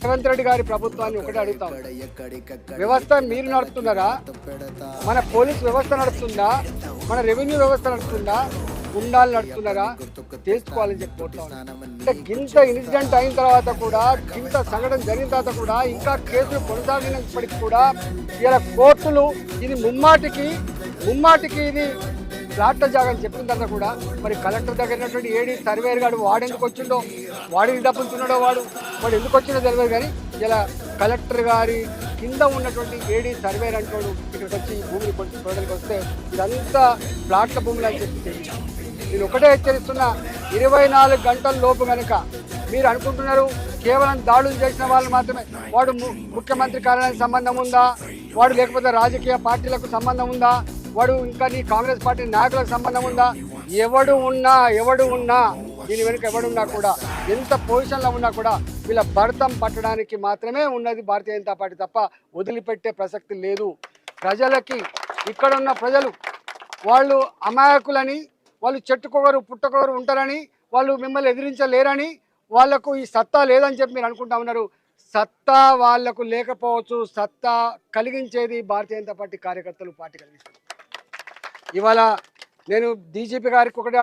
రేవంత్ రెడ్డి గారి ప్రభుత్వాన్ని ఒకటి అడుగుతాం, వ్యవస్థ మీరు నడుపుతున్నారా? మన పోలీస్ వ్యవస్థ నడుపుతుందా? మన రెవెన్యూ వ్యవస్థ నడుపుతుందా? గుండాలు నడుపుతున్నారా? తెలుసుకోవాలని చెప్పిపోతాం. అంటే గింత ఇన్సిడెంట్ అయిన తర్వాత కూడా, గింత సంఘటన జరిగిన తర్వాత కూడా ఇంకా కేసులు కొనసాగినప్పటికీ కూడా ఇలా కోర్టులు ఇది ముమ్మాటికి ఇది ఫ్లాట్ జాగాని చెప్పిన తర్వాత కూడా మరి కలెక్టర్ దగ్గర ఏడి సర్వేర్ గాడు వాడెందుకు వచ్చిండో, వాడిని డబ్బులుతున్నాడో వాడు ఎందుకు వచ్చిండో తెలియదు. కానీ ఇలా కలెక్టర్ గారి కింద ఉన్నటువంటి ఏడీ సర్వేర్ అంటాడు ఇక్కడికి వచ్చి భూమిని కొంచెం ప్రజలకు వస్తే ఇదంతా ఫ్లాట్ల భూములు అని చెప్పి నేను ఒకటే హెచ్చరిస్తున్నా, 24 గంటల లోపు కనుక మీరు అనుకుంటున్నారు కేవలం దాడులు చేసిన వాళ్ళు మాత్రమే వాడు ముఖ్యమంత్రి కార్యాలయానికి సంబంధం ఉందా, వాడు లేకపోతే రాజకీయ పార్టీలకు సంబంధం ఉందా, వాడు ఇంకా నీ కాంగ్రెస్ పార్టీ నాయకులకు సంబంధం ఉందా, ఎవడు ఉన్నా దీని వెనుక ఎవడున్నా కూడా ఎంత పొజిషన్లో ఉన్నా కూడా వీళ్ళ భర్తం పట్టడానికి మాత్రమే ఉన్నది భారతీయ జనతా పార్టీ తప్ప వదిలిపెట్టే ప్రసక్తి లేదు. ప్రజలకి ఇక్కడ ఉన్న ప్రజలు వాళ్ళు అమాయకులని, వాళ్ళు చెట్టుకొకరు పుట్టకొకరు ఉంటారని, వాళ్ళు మిమ్మల్ని ఎదిరించలేరని, వాళ్లకు ఈ సత్తా లేదని చెప్పి మీరు అనుకుంటా ఉన్నారు. సత్తా వాళ్లకు లేకపోవచ్చు, సత్తా కలిగించేది భారతీయ జనతా పార్టీ కార్యకర్తలు, పార్టీ కలిగిస్తారు. ఇవాళ నేను డీజీపీ గారికి ఒకటే